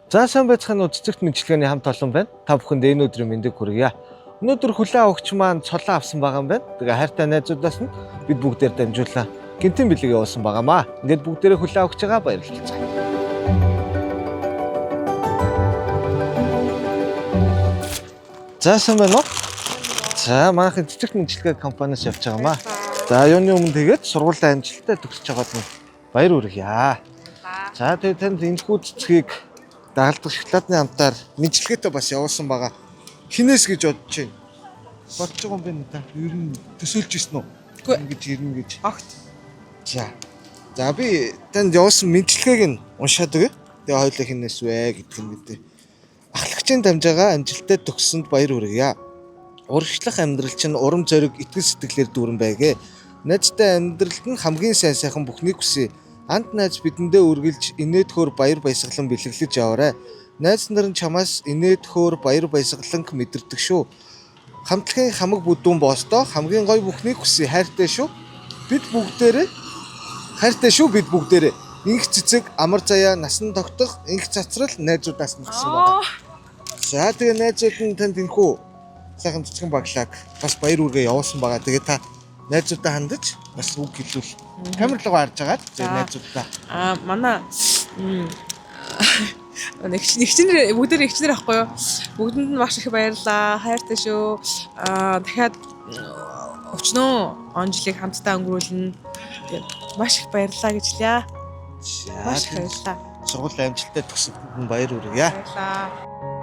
За сайн байцгаана уу цэцэгт мэдлэгээний хамт олон байна. Та бүхэнд энэ өдрийн мэндийг хүргье. Өнөөдөр хүлээн авагч маань цолоо авсан байгаа юм байна. Тэгээ хайртай найзуудаас нь бид бүгдээр дамжуулан гинтэн бэлэг явуулсан байгаамаа. Ингээд бүгдээрээ хүлээн авагч байгаа баярлалаа. За сайн байна уу? За манайхын цэцэгт мэдлэгээ компаниас явж байгаамаа. За юуны өмнө тэгээд сургуулийн амжилттай төгсөж байгаад нь баяр хүргье. За тэгээд танд энэхүү цэцгийг дагалдах шоколадны хамтаар мэдлэгээтэй бас явуулсан байгаа. Хинээс гэж бодож байна. Бодож байгаа юм байна та. Ер нь төсөөлж ирсэн үү? Ингэж ирнэ гэж. Огт. За би танд явуулсан мэдлэгээг нь уншаад өгье. Тэгээ хоёулаа хинээс вэ гэдэг нь мэдээ. Ахлагчийн дамжаагаа амжилттай төгссөнд баяр хүргье. Урагшлах амьдрал чинь урам зориг, итгэл сэтгэлээр дүүрэн байгээ. Найзтай амьдралд нь хамгийн сайн сайхан бүхнийг хүсье. Ант найз бидэндээ үргэлж инээдхөөр баяр баясгалан бэлэглэж яваарай. Найз нар нь чамаас инээдхөөр баяр баясгалан мэдэрдэг шүү. Хамтлагийн хамаг бүдүүн боостоо хамгийн гоё бүхнийг хүсье. Хайртай шүү. Бид бүгдээрээ инх цэцэг амар заяа насан тогтох инх цацрал найзуудаас нь гэсэн байна. За тэгээ найзууд нь танд энхүү сайхан цэцгэн баглааг бас баяр үргээ явуулсан байгаа. Тэгээ та найзуудаа хандаж бас үг хэлүүл. Камер руу харж агаад тэгээ найзуудаа. Манай нэгчнэр бүгдээр нэгчнэр ахгүй юу? Бүгдэнд нь маш их баярлалаа. Хайртай шүү. Дахиад өчнөө он жилиг хамтдаа өнгөрүүлнэ. Тэгээд маш их баярлалаа гэж хэлье. Маш их баярлалаа. Сургуулийн амжилттай төгсөнд баяр хүргье. Баярлалаа.